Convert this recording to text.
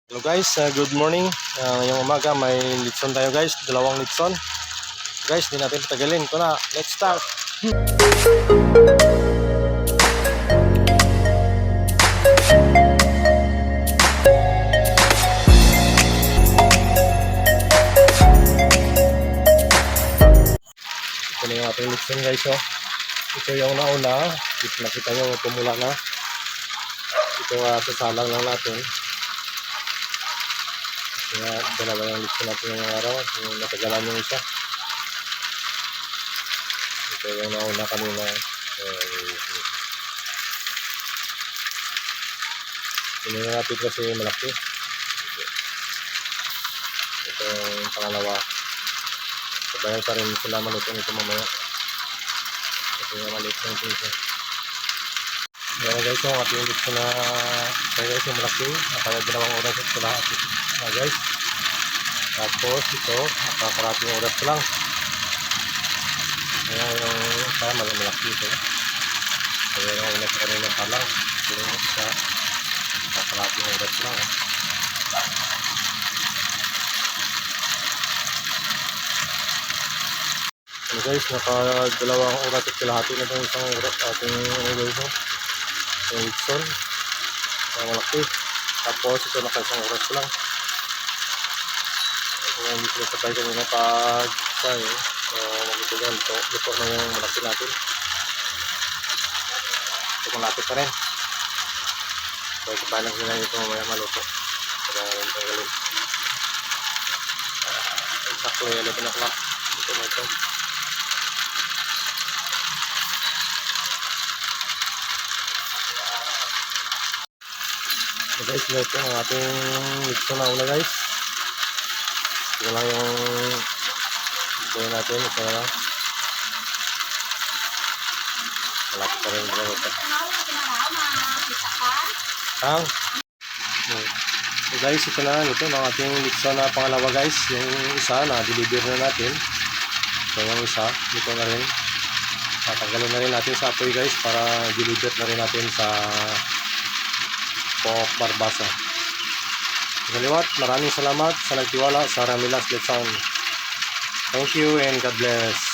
Hello guys, good morning. Ngayong umaga may litson tayo guys, dalawang litson. Guys, di natin patagalin. Ito na, let's start. Ito na yung ating litson guys. Oh. Ito yung nauna, nakita nyo pumula na. Ito sasalang lang natin. Kaya dalawa yung litson natin ngayong araw. Yung natagalan yung isa. Ito yung nauna kanina. Tingnan natin kasi malaki. Ito yung pangalawa. Sabayan pa rin sila maluto nito mamaya. Ito yung maliit na ito isa. Yan guys, yung ating litson na kaya guys yung malaki. Kaya dalawang oras ito lahat guys. Tapos ito, nakakarating oras ko lang. Kaya yung isa malaki ito. Kaya yung una sa kanina pa lang. Ito yung isa, nakakarating oras ko lang. So guys, nakadalawang oras at kalahati na itong isang oras ating guys. Yung litson. Malaki. Tapos ito naka-isang oras ko lang. Kung hindi ko sabay kanina pag-say, so magitugan ito. Luto na yung malaki natin. Ito malapit pa rin. So sabay lang sila ito mamaya maluto. Para yung tanggalin. Sakto yung 11 o'clock. Ito na ito. So guys, ito ang ating litson na una guys. Ito lang yung ito natin. Ito na lang. Malapit pa rin ito. Ang so guys, ito na ito ang ating litson na pangalawa guys. Yung isa na deliver na natin. So yung isa, ito na rin. Tatanggalin na rin natin sa apoy guys para deliver na rin natin sa Pok Barbasa. Kaliwat, maraming salamat sa nagtiwala sa Ramilas Litson. Thank you and God bless.